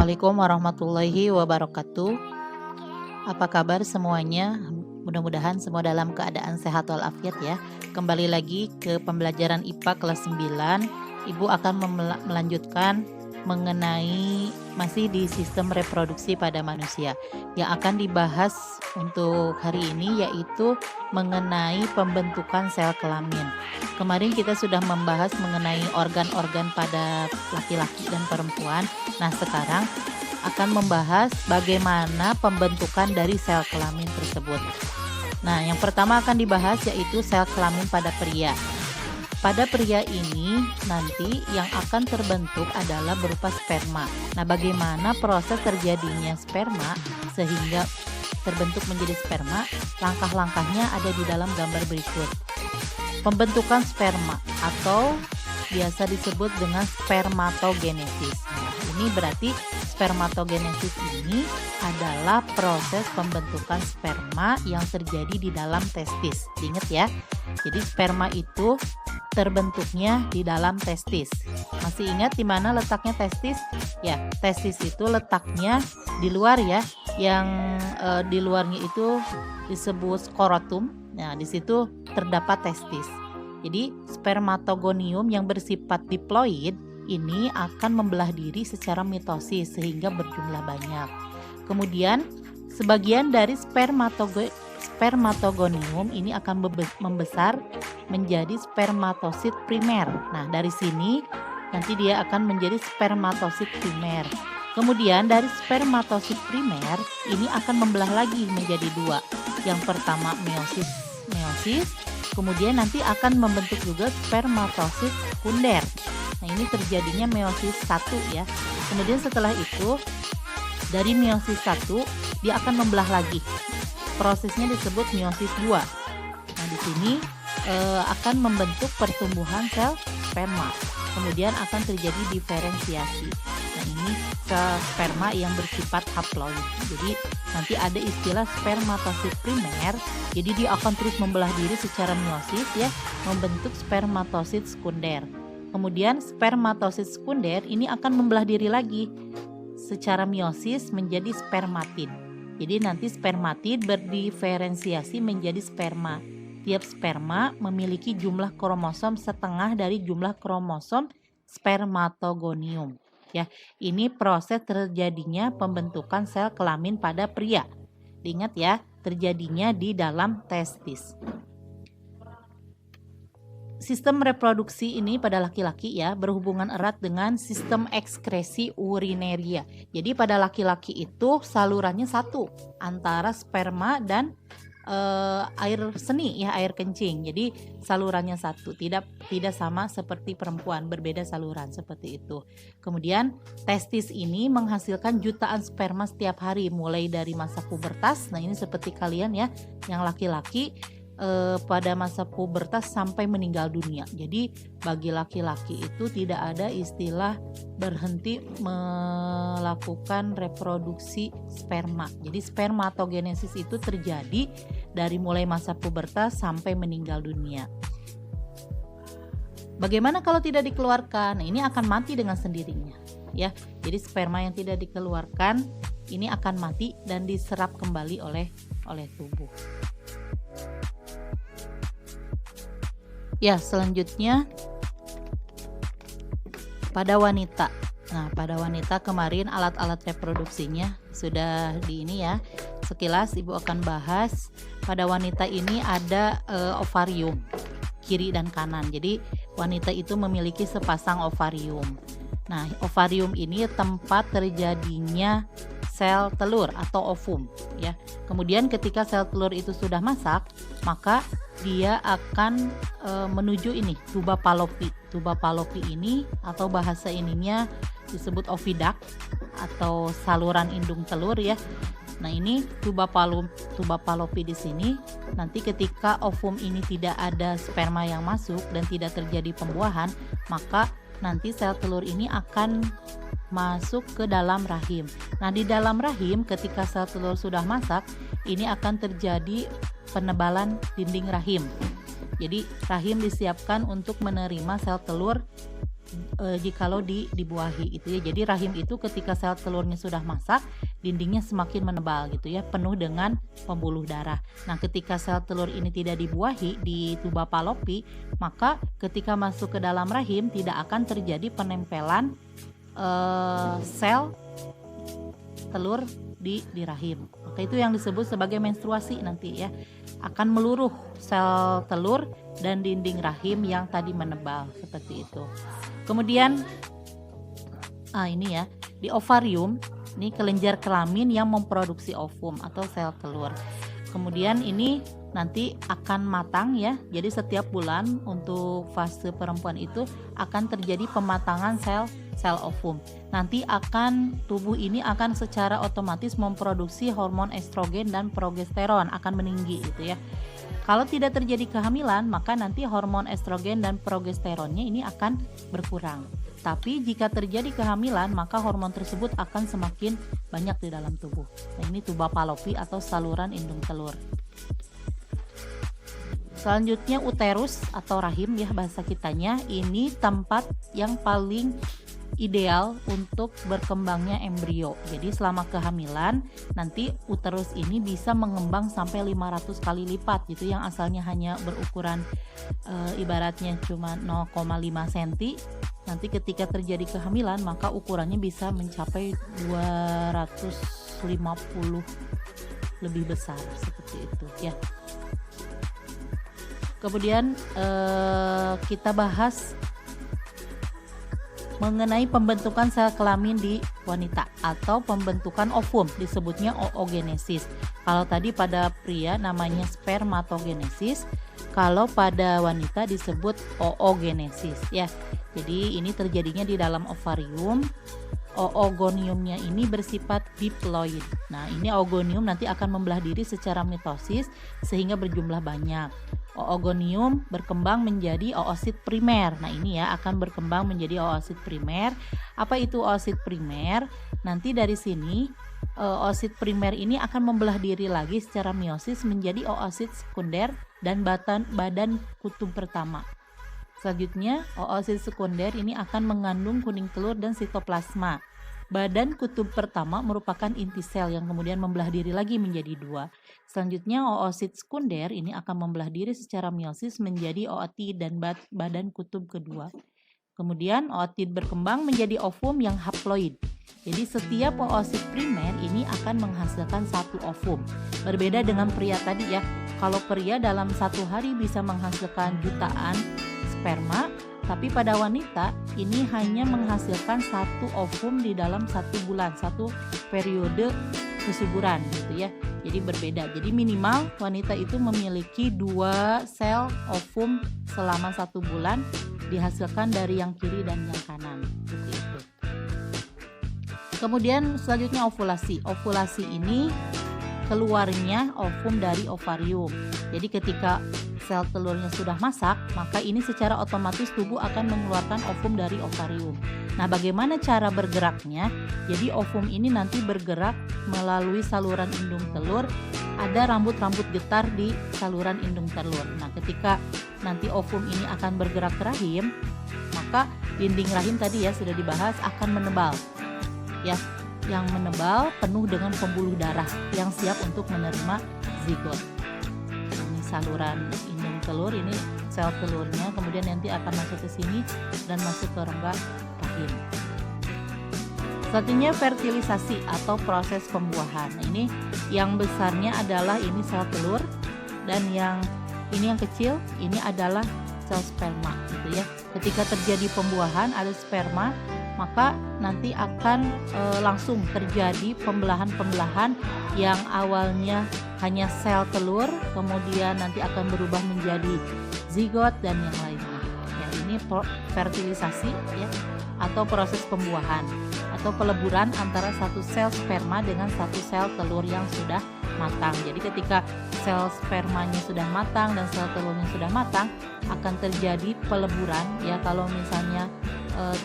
Assalamualaikum warahmatullahi wabarakatuh. Apa kabar semuanya? Mudah-mudahan semua dalam keadaan sehat walafiat ya. Kembali lagi ke pembelajaran IPA kelas 9. Ibu akan melanjutkan mengenai masih di sistem reproduksi pada manusia. Yang akan dibahas untuk hari ini yaitu mengenai pembentukan sel kelamin. Kemarin kita sudah membahas mengenai organ-organ pada laki-laki dan perempuan. Nah, sekarang akan membahas bagaimana pembentukan dari sel kelamin tersebut. Nah, yang pertama akan dibahas yaitu sel kelamin pada pria. Pada pria ini nanti yang akan terbentuk adalah berupa sperma. Nah, bagaimana proses terjadinya sperma sehingga terbentuk menjadi sperma? Langkah-langkahnya ada di dalam gambar berikut. Pembentukan sperma atau biasa disebut dengan spermatogenesis. Nah, ini berarti spermatogenesis ini adalah proses pembentukan sperma yang terjadi di dalam testis. Ingat ya. Jadi sperma itu terbentuknya di dalam testis. Masih ingat di mana letaknya testis? Ya, testis itu letaknya di luar ya. Yang di luarnya itu disebut skrotum. Nah, di situ terdapat testis. Jadi spermatogonium yang bersifat diploid ini akan membelah diri secara mitosis sehingga berjumlah banyak. Kemudian sebagian dari spermatogonium ini akan membesar menjadi spermatosit primer. Nah, dari sini nanti dia akan menjadi spermatosit primer. Kemudian dari spermatosit primer ini akan membelah lagi menjadi dua. Yang pertama meiosis, kemudian nanti akan membentuk juga spermatosit sekunder. Nah, ini terjadinya meiosis 1 ya. Kemudian setelah itu dari meiosis 1 dia akan membelah lagi. Prosesnya disebut meiosis 2. Nah, di sini akan membentuk pertumbuhan sel sperma. Kemudian akan terjadi diferensiasi. Nah, ini sel sperma yang bersifat haploid. Jadi nanti ada istilah spermatosit primer. Jadi dia akan terus membelah diri secara meiosis ya, membentuk spermatosit sekunder. Kemudian spermatosit sekunder ini akan membelah diri lagi secara meiosis menjadi spermatid. Jadi nanti spermatid berdiferensiasi menjadi sperma. Tiap sperma memiliki jumlah kromosom setengah dari jumlah kromosom spermatogonium. Ya, ini proses terjadinya pembentukan sel kelamin pada pria. Ingat ya, terjadinya di dalam testis. Sistem reproduksi ini pada laki-laki ya berhubungan erat dengan sistem ekskresi urineria. Jadi pada laki-laki itu salurannya satu antara sperma dan air seni ya, air kencing. Jadi salurannya satu, tidak sama seperti perempuan, berbeda saluran seperti itu. Kemudian testis ini menghasilkan jutaan sperma setiap hari mulai dari masa pubertas. Nah, ini seperti kalian ya, yang laki-laki pada masa pubertas sampai meninggal dunia. Jadi bagi laki-laki itu tidak ada istilah berhenti melakukan reproduksi sperma. Jadi spermatogenesis itu terjadi dari mulai masa pubertas sampai meninggal dunia. Bagaimana kalau tidak dikeluarkan? Nah, ini akan mati dengan sendirinya ya. Jadi sperma yang tidak dikeluarkan ini akan mati dan diserap kembali oleh tubuh. Ya, selanjutnya pada wanita. Nah, pada wanita kemarin alat-alat reproduksinya sudah di ini ya. Sekilas Ibu akan bahas. Pada wanita ini ada ovarium kiri dan kanan. Jadi wanita itu memiliki sepasang ovarium. Nah, ovarium ini tempat terjadinya sel telur atau ovum ya. Kemudian ketika sel telur itu sudah masak, maka dia akan menuju ini tuba Fallopi. Tuba Fallopi ini atau bahasa ininya disebut oviduct atau saluran indung telur ya. Nah, ini tuba Fallopi di sini. Nanti ketika ovum ini tidak ada sperma yang masuk dan tidak terjadi pembuahan, maka nanti sel telur ini akan masuk ke dalam rahim. Nah, di dalam rahim ketika sel telur sudah masak, ini akan terjadi penebalan dinding rahim. Jadi rahim disiapkan untuk menerima sel telur jikalau dibuahi gitu ya. Jadi rahim itu ketika sel telurnya sudah masak, dindingnya semakin menebal gitu ya, penuh dengan pembuluh darah. Nah, ketika sel telur ini tidak dibuahi di tuba Fallopi, maka ketika masuk ke dalam rahim tidak akan terjadi penempelan sel telur di rahim. Maka itu yang disebut sebagai menstruasi nanti ya. Akan meluruh sel telur dan dinding rahim yang tadi menebal seperti itu. Kemudian ini ya, di ovarium ini kelenjar kelamin yang memproduksi ovum atau sel telur. Kemudian ini nanti akan matang ya. Jadi setiap bulan untuk fase perempuan itu akan terjadi pematangan sel ovum. Nanti tubuh ini akan secara otomatis memproduksi hormon estrogen dan progesteron, akan meninggi gitu ya. Kalau tidak terjadi kehamilan, maka nanti hormon estrogen dan progesteronnya ini akan berkurang. Tapi jika terjadi kehamilan, maka hormon tersebut akan semakin banyak di dalam tubuh. Nah, ini tuba Fallopi atau saluran indung telur. Selanjutnya uterus atau rahim ya bahasa kitanya. Ini tempat yang paling ideal untuk berkembangnya embrio. Jadi selama kehamilan nanti uterus ini bisa mengembang sampai 500 kali lipat gitu, yang asalnya hanya berukuran ibaratnya cuma 0,5 cm. Nanti ketika terjadi kehamilan maka ukurannya bisa mencapai 250 lebih besar seperti itu ya. Kemudian kita bahas mengenai pembentukan sel kelamin di wanita atau pembentukan ovum, disebutnya oogenesis. Kalau tadi pada pria namanya spermatogenesis, kalau pada wanita disebut oogenesis ya. Jadi ini terjadinya di dalam ovarium. Oogoniumnya ini bersifat diploid. Nah, ini oogonium nanti akan membelah diri secara mitosis sehingga berjumlah banyak. Oogonium berkembang menjadi oosit primer. Nah, ini ya akan berkembang menjadi oosit primer. Apa itu oosit primer? Nanti dari sini oosit primer ini akan membelah diri lagi secara meiosis menjadi oosit sekunder dan badan kutub pertama. Selanjutnya, oosit sekunder ini akan mengandung kuning telur dan sitoplasma. Badan kutub pertama merupakan inti sel yang kemudian membelah diri lagi menjadi dua. Selanjutnya, oosit sekunder ini akan membelah diri secara meiosis menjadi ootid dan badan kutub kedua. Kemudian, ootid berkembang menjadi ovum yang haploid. Jadi setiap oosit primer ini akan menghasilkan satu ovum. Berbeda dengan pria tadi ya. Kalau pria dalam satu hari bisa menghasilkan jutaan sperma, tapi pada wanita ini hanya menghasilkan satu ovum di dalam 1 bulan, satu periode kesuburan gitu ya. Jadi berbeda. Jadi minimal wanita itu memiliki 2 sel ovum selama 1 bulan, dihasilkan dari yang kiri dan yang kanan seperti itu. Kemudian selanjutnya ovulasi. Ovulasi ini keluarnya ovum dari ovarium. Jadi ketika sel telurnya sudah masak, maka ini secara otomatis tubuh akan mengeluarkan ovum dari ovarium. Nah, bagaimana cara bergeraknya? Jadi ovum ini nanti bergerak melalui saluran indung telur. Ada rambut-rambut getar di saluran indung telur. Nah, ketika nanti ovum ini akan bergerak ke rahim, maka dinding rahim tadi ya sudah dibahas akan menebal. Ya, yang menebal penuh dengan pembuluh darah yang siap untuk menerima zigot. Ini saluran indung telur, ini sel telurnya, kemudian nanti akan masuk ke sini dan masuk ke rongga rahim. Selanjutnya fertilisasi atau proses pembuahan. Nah, ini yang besarnya adalah ini sel telur, dan yang kecil ini adalah sel sperma gitu ya. Ketika terjadi pembuahan ada sperma, maka nanti akan langsung terjadi pembelahan-pembelahan yang awalnya hanya sel telur, kemudian nanti akan berubah menjadi zigot dan yang lainnya. Ya, ini fertilisasi ya, atau proses pembuahan atau peleburan antara satu sel sperma dengan satu sel telur yang sudah matang. Jadi ketika sel spermanya sudah matang dan sel telurnya sudah matang, akan terjadi peleburan ya. Kalau misalnya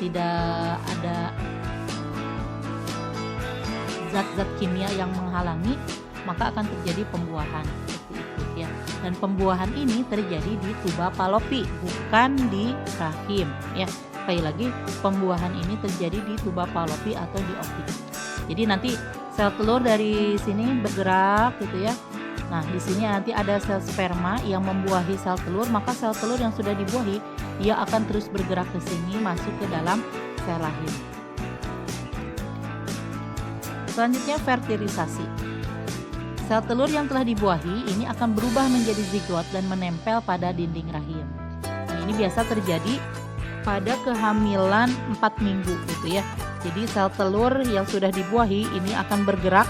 tidak ada zat-zat kimia yang menghalangi, maka akan terjadi pembuahan seperti itu ya. Dan pembuahan ini terjadi di tuba Fallopi, bukan di rahim ya. Sekali lagi, pembuahan ini terjadi di tuba Fallopi atau di ovum. Jadi nanti sel telur dari sini bergerak gitu ya. Nah, di sini nanti ada sel sperma yang membuahi sel telur, maka sel telur yang sudah dibuahi dia akan terus bergerak ke sini masuk ke dalam sel rahim. Selanjutnya fertilisasi. Sel telur yang telah dibuahi ini akan berubah menjadi zigot dan menempel pada dinding rahim. Nah, ini biasa terjadi pada kehamilan 4 minggu gitu ya. Jadi sel telur yang sudah dibuahi ini akan bergerak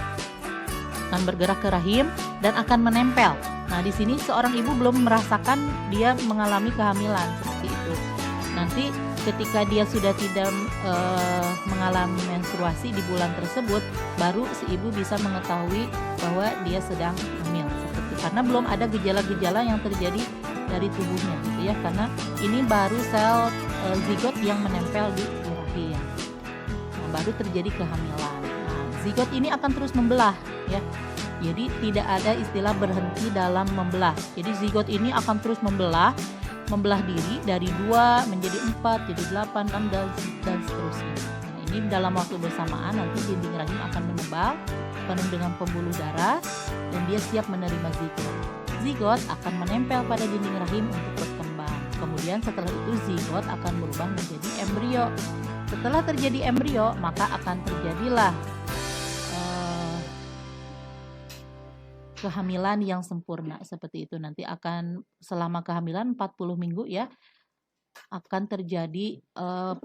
ke rahim dan akan menempel. Nah, di sini seorang ibu belum merasakan dia mengalami kehamilan seperti itu. Nanti ketika dia sudah tidak mengalami menstruasi di bulan tersebut, baru si ibu bisa mengetahui bahwa dia sedang hamil seperti karena belum ada gejala-gejala yang terjadi dari tubuhnya gitu ya, karena ini baru sel zigot yang menempel di rahim. Nah, baru terjadi kehamilan. Nah, zigot ini akan terus membelah ya. Jadi tidak ada istilah berhenti dalam membelah. Jadi zigot ini akan terus membelah diri dari 2 menjadi 4, jadi 8, 6 dan seterusnya. Nah, ini dalam waktu bersamaan nanti dinding rahim akan menebal, penuh dengan pembuluh darah dan dia siap menerima zigot. Zigot akan menempel pada dinding rahim untuk berkembang. Kemudian setelah itu zigot akan berubah menjadi embrio. Setelah terjadi embrio, maka akan terjadilah kehamilan yang sempurna seperti itu. Nanti akan selama kehamilan 40 minggu ya akan terjadi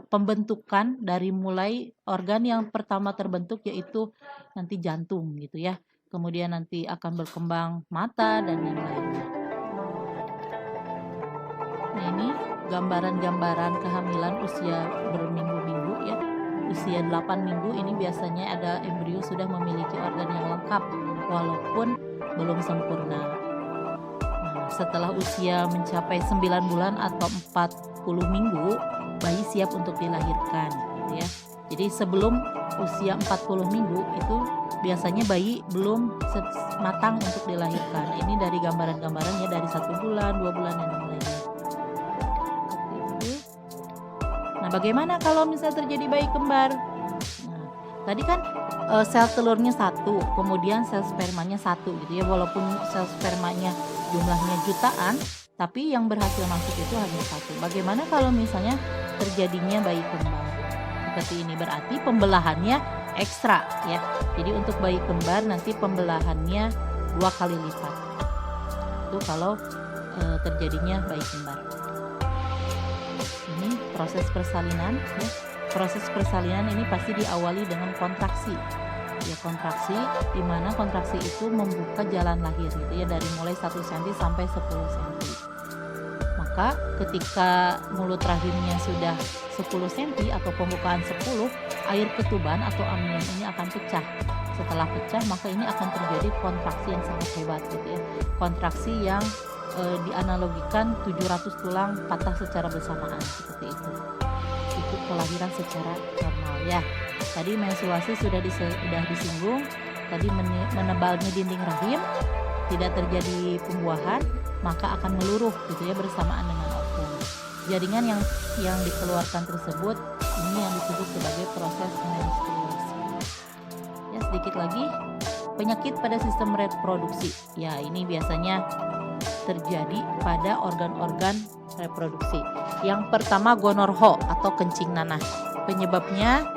pembentukan dari mulai organ yang pertama terbentuk yaitu nanti jantung gitu ya. Kemudian nanti akan berkembang mata dan yang lainnya. Nah, ini gambaran-gambaran kehamilan usia berminggu-minggu ya. Usia 8 minggu ini biasanya ada embrio sudah memiliki organ yang lengkap walaupun belum sempurna. Nah, setelah usia mencapai 9 bulan atau 40 minggu, bayi siap untuk dilahirkan gitu ya. Jadi sebelum usia 40 minggu itu biasanya bayi belum matang untuk dilahirkan. Ini dari gambaran-gambarannya dari 1 bulan, 2 bulan dan yang lainnya. Nah, bagaimana kalau misalnya terjadi bayi kembar? Nah, tadi kan sel telurnya 1, kemudian sel spermanya 1 gitu ya. Walaupun sel spermanya jumlahnya jutaan, tapi yang berhasil masuk itu hanya 1. Bagaimana kalau misalnya terjadinya bayi kembar? Seperti ini berarti pembelahannya ekstra ya. Jadi untuk bayi kembar nanti pembelahannya 2 kali lipat. Itu kalau terjadinya bayi kembar. Ini proses persalinan ya. Proses persalinan ini pasti diawali dengan kontraksi. Ya, kontraksi di mana kontraksi itu membuka jalan lahir gitu ya dari mulai 1 cm sampai 10 cm. Maka ketika mulut rahimnya sudah 10 cm atau pembukaan 10, air ketuban atau amnion ini akan pecah. Setelah pecah maka ini akan terjadi kontraksi yang sangat hebat gitu ya. Kontraksi yang dianalogikan 700 tulang patah secara bersamaan seperti itu. Itu kelahiran secara normal ya. Tadi menstruasi sudah disinggung. Tadi menebalnya dinding rahim, tidak terjadi pembuahan, maka akan meluruh gitu ya bersamaan dengan ovum. Jaringan yang dikeluarkan tersebut ini yang disebut sebagai proses menstruasi. Ya, sedikit lagi penyakit pada sistem reproduksi. Ya, ini biasanya terjadi pada organ-organ reproduksi. Yang pertama gonorrhea atau kencing nanah. Penyebabnya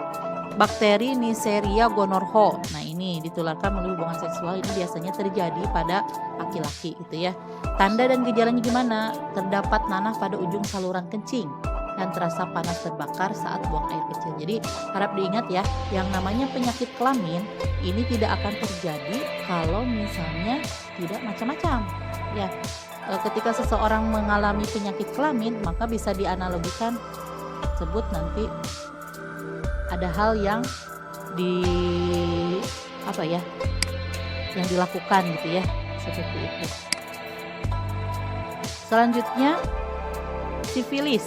bakteri Neisseria gonorrhoeae. Nah, ini ditularkan melalui hubungan seksual. Ini biasanya terjadi pada laki-laki gitu ya. Tanda dan gejalanya gimana? Terdapat nanah pada ujung saluran kencing dan terasa panas terbakar saat buang air kecil. Jadi harap diingat ya, yang namanya penyakit kelamin ini tidak akan terjadi kalau misalnya tidak macam-macam. Ya, ketika seseorang mengalami penyakit kelamin, maka bisa dianalogikan sebut nanti ada hal yang yang dilakukan gitu ya, seperti itu. Selanjutnya sifilis.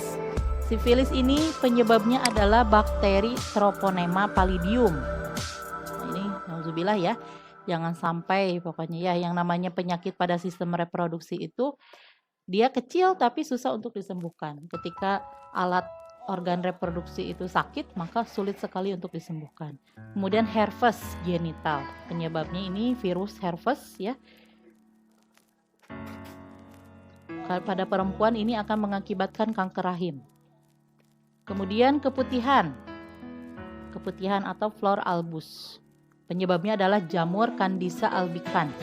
Sifilis ini penyebabnya adalah bakteri Treponema pallidum. Nah, ini nauzubillah ya. Jangan sampai pokoknya ya yang namanya penyakit pada sistem reproduksi itu dia kecil tapi susah untuk disembuhkan. Ketika alat organ reproduksi itu sakit, maka sulit sekali untuk disembuhkan. Kemudian herpes genital, penyebabnya ini virus herpes ya. Pada perempuan ini akan mengakibatkan kanker rahim. Kemudian keputihan atau flor albus, penyebabnya adalah jamur Candida albicans.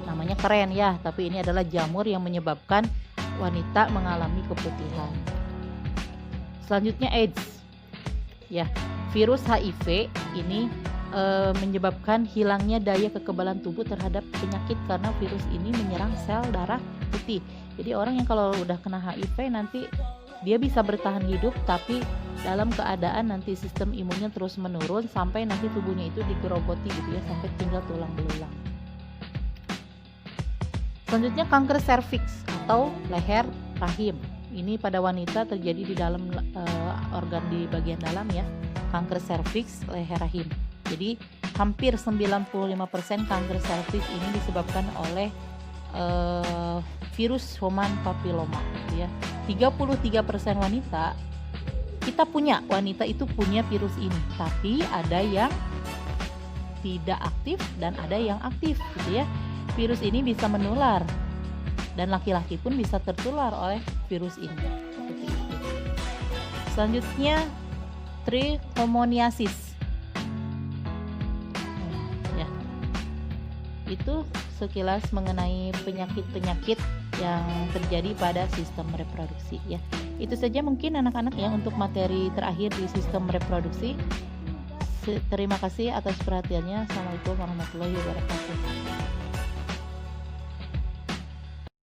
Namanya keren ya, tapi ini adalah jamur yang menyebabkan wanita mengalami keputihan. Selanjutnya AIDS ya, virus HIV ini menyebabkan hilangnya daya kekebalan tubuh terhadap penyakit karena virus ini menyerang sel darah putih. Jadi orang yang kalau udah kena HIV nanti dia bisa bertahan hidup, tapi dalam keadaan nanti sistem imunnya terus menurun sampai nanti tubuhnya itu digerogoti gitu ya, sampai tinggal tulang belulang. Selanjutnya kanker serviks atau leher rahim. Ini pada wanita terjadi di dalam organ di bagian dalam ya, kanker serviks leher rahim. Jadi hampir 95% kanker serviks ini disebabkan oleh virus human papilloma gitu ya. 33% wanita itu punya virus ini, tapi ada yang tidak aktif dan ada yang aktif gitu ya. Virus ini bisa menular dan laki-laki pun bisa tertular oleh virus ini. Seperti itu. Selanjutnya trichomoniasis. Ya. Itu sekilas mengenai penyakit-penyakit yang terjadi pada sistem reproduksi ya. Itu saja mungkin anak-anak ya untuk materi terakhir di sistem reproduksi. Terima kasih atas perhatiannya. Assalamualaikum warahmatullahi wabarakatuh.